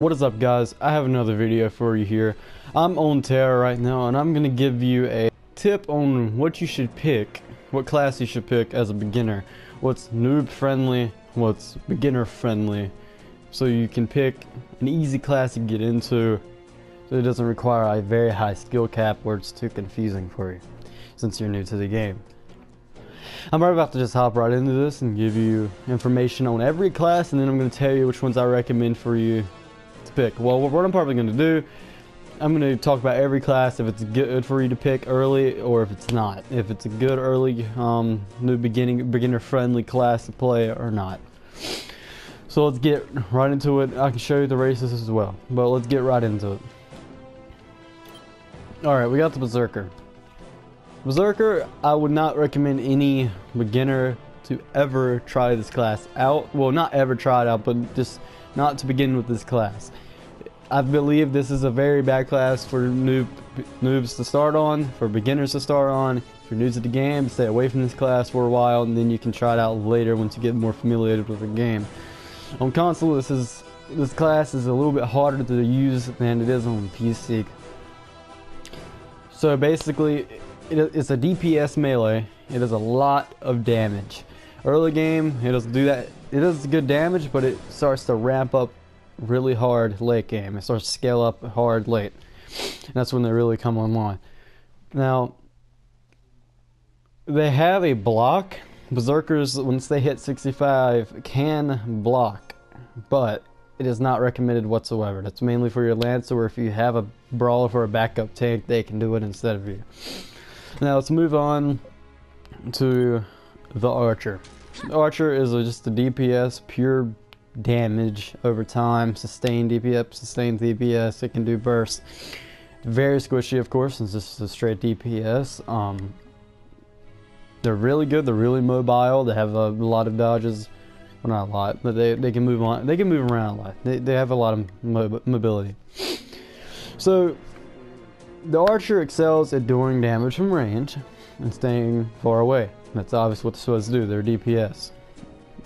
What is up, guys? I have another video for you here. I'm on Tera right now, and I'm gonna give you a tip on what you should pick, what class you should pick as a beginner, what's noob friendly, what's beginner friendly, so you can pick an easy class to get into so it doesn't require a very high skill cap where it's too confusing for you since you're new to the game. I'm right about to just hop right into this and give you information on every class, and then I'm going to tell you which ones I recommend for you to pick. Well, what I'm probably going to do, I'm going to talk about every class, if it's good for you to pick early or if it's not. If it's a good early new beginner friendly class to play or not. So let's get right into it. I can show you the races as well, but let's get right into it. Alright, we got the Berserker. Berserker, I would not recommend any beginner to ever try this class out. Well, not ever try it out, but just not to begin with this class. I believe this is a very bad class for noobs to start on, for beginners to start on. If you're new to the game, stay away from this class for a while, and then you can try it out later once you get more familiar with the game. On console, this class is a little bit harder to use than it is on PC. So basically, it's a DPS melee. It does a lot of damage. Early game, it doesn't do that. It does good damage, but it starts to ramp up really hard late game. It starts to scale up hard late. And that's when they really come online. Now, they have a block. Berserkers, once they hit 65, can block, but it is not recommended whatsoever. That's mainly for your Lancer, or if you have a Brawler for a backup tank, they can do it instead of you. Now let's move on to the Archer. The Archer is just a DPS, pure damage over time, sustained DPS, sustained DPS. It can do bursts. Very squishy, of course, since this is a straight DPS. They're really good. They're really mobile. They have a lot of dodges. Well, not a lot, but they can move on. They can move around a lot. They have a lot of mobility. So the Archer excels at doing damage from range and staying far away. That's obviously what they're supposed to do. They're DPS.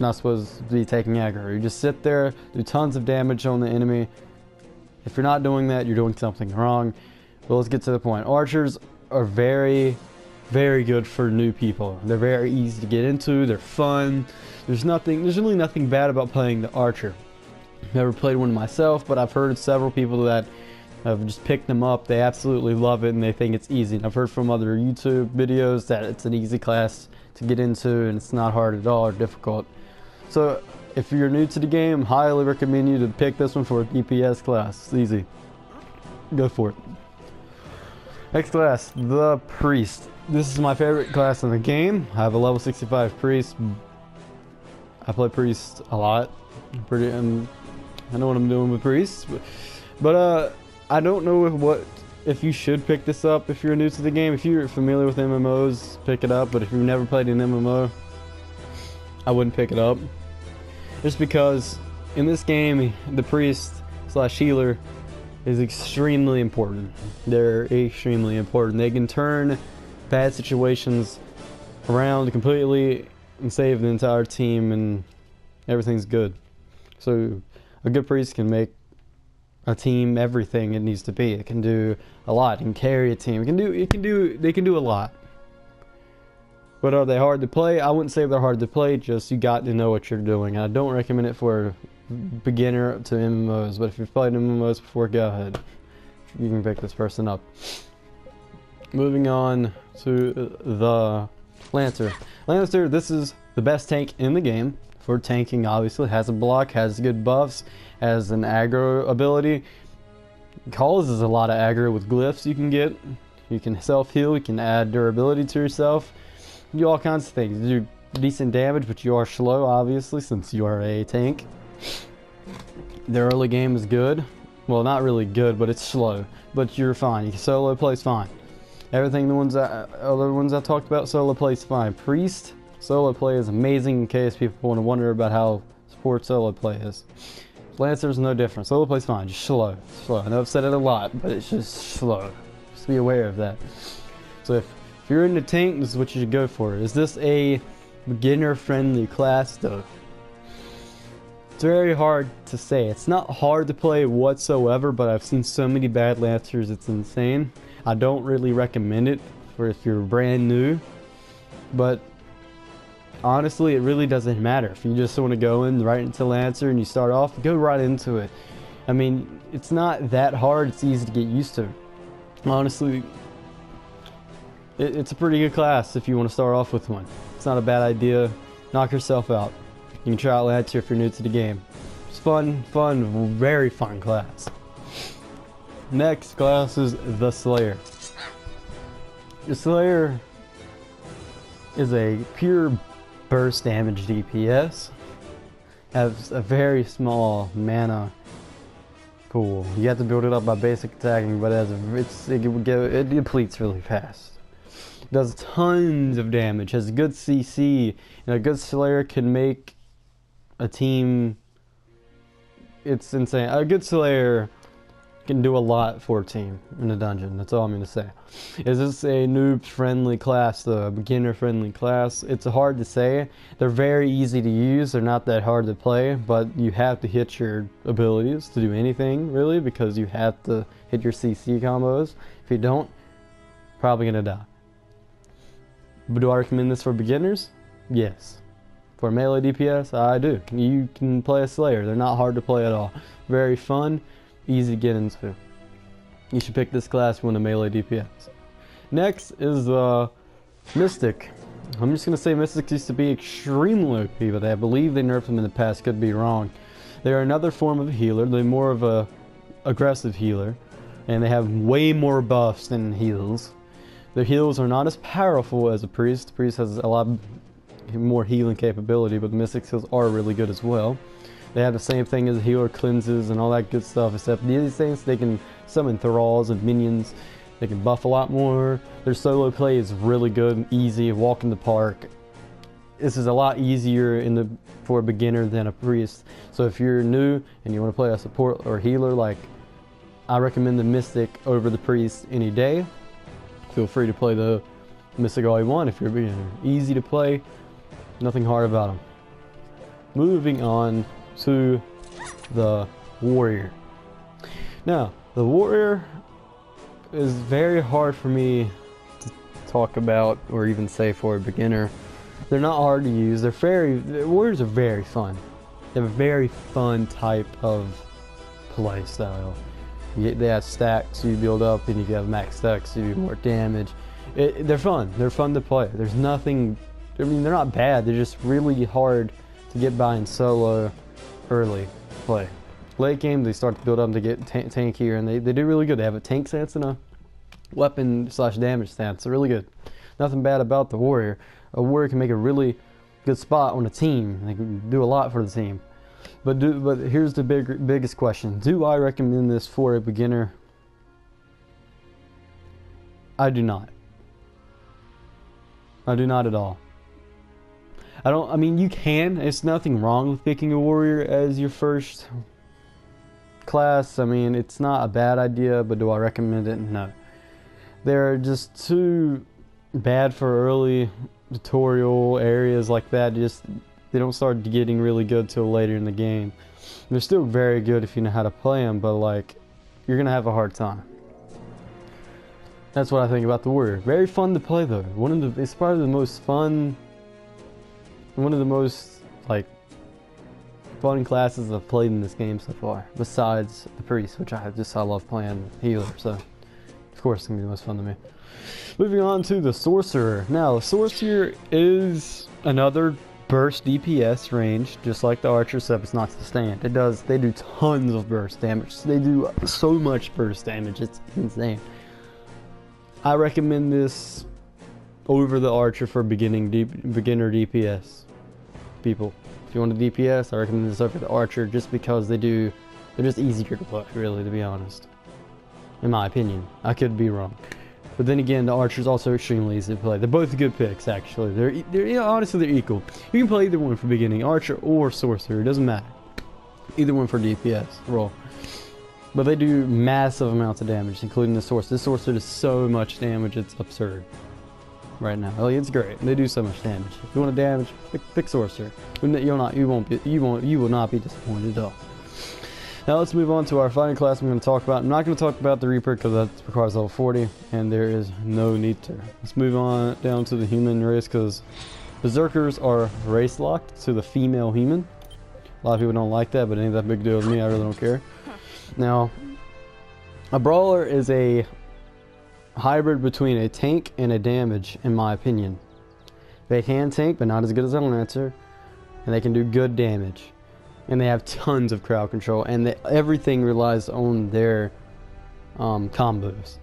Not supposed to be taking aggro. You just sit there, do tons of damage on the enemy. If you're not doing that, you're doing something wrong. But let's get to the point. Archers are very good for new people. They're very easy to get into. They're fun. There's really nothing bad about playing the Archer. Never played one myself, but I've heard several people that have just picked them up. They absolutely love it and they think it's easy. And I've heard from other YouTube videos that it's an easy class to get into and it's not hard at all or difficult. So if you're new to the game, highly recommend you to pick this one for a DPS class. It's easy. Go for it. Next class, the Priest. This is my favorite class in the game. I have a level 65 Priest. I play Priest a lot. I know what I'm doing with Priest. But I don't know if you should pick this up if you're new to the game. If you're familiar with MMOs, pick it up. But if you've never played an MMO, I wouldn't pick it up. Just because in this game, the Priest / healer is extremely important. They're extremely important. They can turn bad situations around completely and save the entire team, and everything's good. So a good Priest can make a team everything it needs to be. It can do a lot. It can carry a team. They can do a lot. But are they hard to play? I wouldn't say they're hard to play, just you got to know what you're doing. I don't recommend it for beginner to MMOs, but if you've played MMOs before, go ahead. You can pick this person up. Moving on to the Lancer. Lancer, this is the best tank in the game for tanking, obviously. Has a block, has good buffs, has an aggro ability. Causes a lot of aggro with glyphs you can get. You can self-heal, you can add durability to yourself. You do all kinds of things. You do decent damage, but you are slow, obviously, since you are a tank. The early game is good. Well, not really good, but it's slow. But you're fine. You can solo play is fine. Everything other ones I talked about, solo play is fine. Priest, solo play is amazing in case people want to wonder about how support solo play is. Lancer's no different. Solo play's fine, just slow. I know I've said it a lot, but it's just slow. Just be aware of that. So if you're in the tank, this is what you should go for. Is this a beginner-friendly class, though? It's very hard to say. It's not hard to play whatsoever, but I've seen so many bad Lancers, it's insane. I don't really recommend it for if you're brand new, but honestly, it really doesn't matter. If you just want to go in right into Lancer and you start off, go right into it. I mean, it's not that hard. It's easy to get used to. Honestly, it's a pretty good class if you want to start off with one. It's not a bad idea. Knock yourself out. You can try out Lancer if you're new to the game. It's fun, very fun class. Next class is the Slayer. The Slayer is a pure burst damage DPS. Has a very small mana pool. You have to build it up by basic attacking, but it depletes really fast. Does tons of damage. Has good CC. And a good Slayer can make a team. It's insane. A good Slayer can do a lot for a team in a dungeon. That's all I'm going to say. Is this a noob-friendly class, though? A beginner-friendly class? It's hard to say. They're very easy to use. They're not that hard to play, but you have to hit your abilities to do anything, really, because you have to hit your CC combos. If you don't, probably going to die. But do I recommend this for beginners? Yes. For melee DPS, I do. You can play a Slayer. They're not hard to play at all. Very fun. Easy to get into. You should pick this class if you want a melee DPS. Next is Mystic. I'm just going to say Mystics used to be extremely OP, but I believe they nerfed them in the past. Could be wrong. They're another form of healer. They're more of a aggressive healer, and they have way more buffs than heals. Their heals are not as powerful as a priest. The priest has a lot more healing capability, but the Mystic heals are really good as well. They have the same thing as healer cleanses and all that good stuff, except these things, they can summon thralls and minions. They can buff a lot more. Their solo play is really good and easy. Walk in the park. This is a lot easier for a beginner than a priest. So if you're new and you want to play a support or healer, like, I recommend the Mystic over the priest any day. Feel free to play the Mystic all you want if you're a beginner. Easy to play. Nothing hard about them. Moving on to the Warrior. Now, the Warrior is very hard for me to talk about or even say for a beginner. They're not hard to use. The Warriors are very fun. They have a very fun type of play style. They have stacks you build up, and if you have max stacks you do more damage. They're fun. They're fun to play. There's nothing, I mean, they're not bad. They're just really hard to get by in solo early play. Late game, they start to build up to get tankier, and they do really good. They have a tank stance and a weapon / damage stance. They're really good. Nothing bad about the Warrior. A Warrior can make a really good spot on a team. They can do a lot for the team. But here's the biggest question. Do I recommend this for a beginner? I do not. I do not at all. I mean, you can. There's nothing wrong with picking a Warrior as your first class. I mean, it's not a bad idea, but do I recommend it? No. They're just too bad for early tutorial areas like that. They don't start getting really good till later in the game. They're still very good if you know how to play them, but like, you're gonna have a hard time. That's what I think about the Warrior. Very fun to play though. It's probably the most fun. One of the most like fun classes I've played in this game so far, besides the Priest, which I love playing healer, so of course it's gonna be the most fun to me. Moving on to the Sorcerer. Now, the Sorcerer is another burst DPS range, just like the Archer, except it's not sustained. They do tons of burst damage. They do so much burst damage, it's insane. I recommend this over the Archer for beginner DPS people. If you want a DPS, I recommend this over the Archer just because they're just easier to play, really, to be honest. In my opinion. I could be wrong. But then again, the Archer's also extremely easy to play. They're both good picks, actually. Honestly, they're equal. You can play either one for beginning, Archer or Sorcerer. It doesn't matter. Either one for DPS role. But they do massive amounts of damage, including the Sorcerer. This Sorcerer does so much damage, it's absurd. right now. Like, it's great. They do so much damage. If you want to damage, pick Sorcerer. You will not be disappointed at all. Now let's move on to our final class I'm going to talk about. I'm not going to talk about the Reaper because that requires level 40 and there is no need to. Let's move on down to the human race because Berserkers are race locked to the female human. A lot of people don't like that, but it ain't that big a deal with me. I really don't care. Now, a Brawler is a hybrid between a tank and a damage, in my opinion. They can tank, but not as good as a Lancer, and they can do good damage. And they have tons of crowd control, and everything relies on their combos.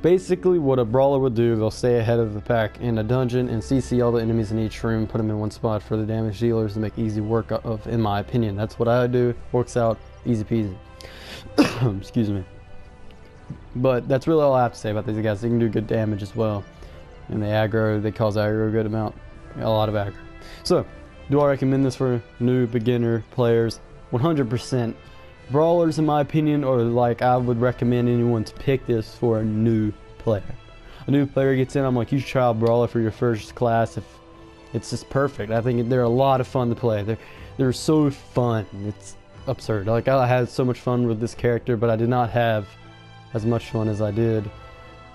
Basically, what a Brawler would do, they'll stay ahead of the pack in a dungeon and CC all the enemies in each room, put them in one spot for the damage dealers to make easy work of, in my opinion. That's what I do. Works out easy peasy. Excuse me. But that's really all I have to say about these guys. They can do good damage as well. And they cause aggro a good amount. A lot of aggro. So, do I recommend this for new beginner players? 100%. Brawlers, in my opinion, are like, I would recommend anyone to pick this for a new player. A new player gets in, I'm like, you should try out Brawler for your first class. If it's just perfect. I think they're a lot of fun to play. They're so fun. It's absurd. Like, I had so much fun with this character, but I did not have as much fun as I did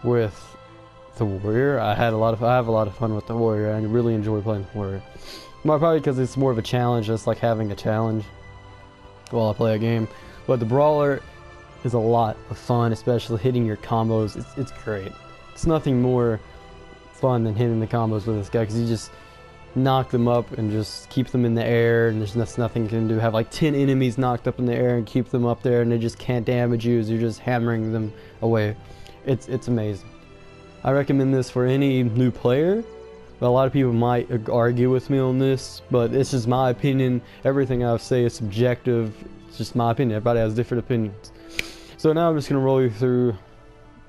with the Warrior. I have a lot of fun with the Warrior. I really enjoy playing the Warrior. Probably because it's more of a challenge, just like having a challenge while I play a game. But the Brawler is a lot of fun, especially hitting your combos. It's great. It's nothing more fun than hitting the combos with this guy, because you just knock them up and just keep them in the air, and there's nothing you can do. Have like 10 enemies knocked up in the air and keep them up there, and they just can't damage you as you're just hammering them away. It's amazing. I recommend this for any new player. A lot of people might argue with me on this, but it's just my opinion. Everything I say is subjective. It's just my opinion. Everybody has different opinions. So now I'm just going to roll you through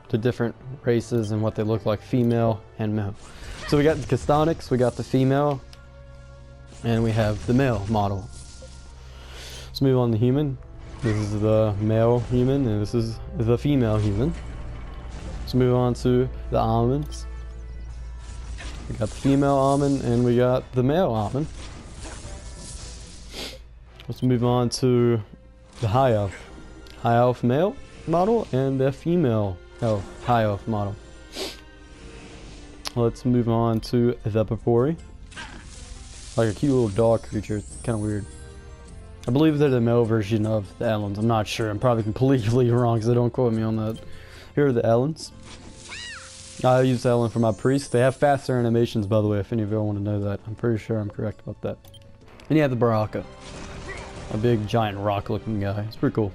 the different races and what they look like, female and male. So we got the Castonics, we got the female, and we have the male model. Let's move on to human. This is the male human, and this is the female human. Let's move on to the almonds. We got the female almond and we got the male almond. Let's move on to the high elf. High elf male model and the female elf high elf model. Let's move on to the Papori. Like a cute little dog creature. It's kind of weird. I believe they're the male version of the Ellens. I'm not sure. I'm probably completely wrong, so don't quote me on that. Here are the Ellens. I use the Ellen for my priest. They have faster animations, by the way, if any of you want to know that. I'm pretty sure I'm correct about that. And you have the Baraka. A big, giant rock-looking guy. It's pretty cool.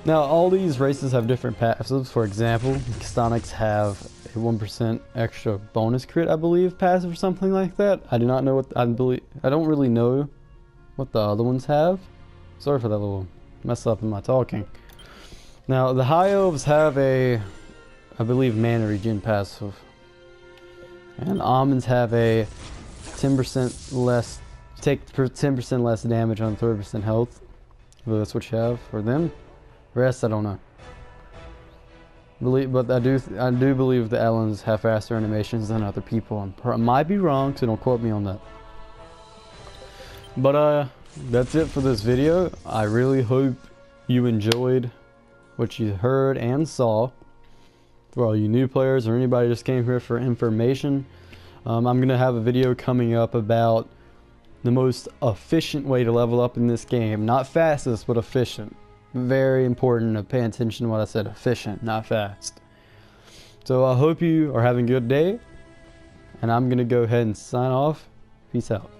Now, all these races have different passives. For example, Castonics have a 1% extra bonus crit, I believe, passive or something like that. I do not know what... I don't really know what the other ones have. Sorry for that little mess up in my talking. Now, the High Elves have a... I believe mana regen passive. And almonds have a 10% less, take 10% less damage on 30% health. Well, that's what you have for them. The rest, I don't know. But I do believe the Ellens have faster animations than other people. I might be wrong, so don't quote me on that. But that's it for this video. I really hope you enjoyed what you heard and saw. For all you new players or anybody just came here for information, I'm going to have a video coming up about the most efficient way to level up in this game. Not fastest, but efficient. Very important to pay attention to what I said. Efficient, not fast. So I hope you are having a good day, and I'm going to go ahead and sign off. Peace out.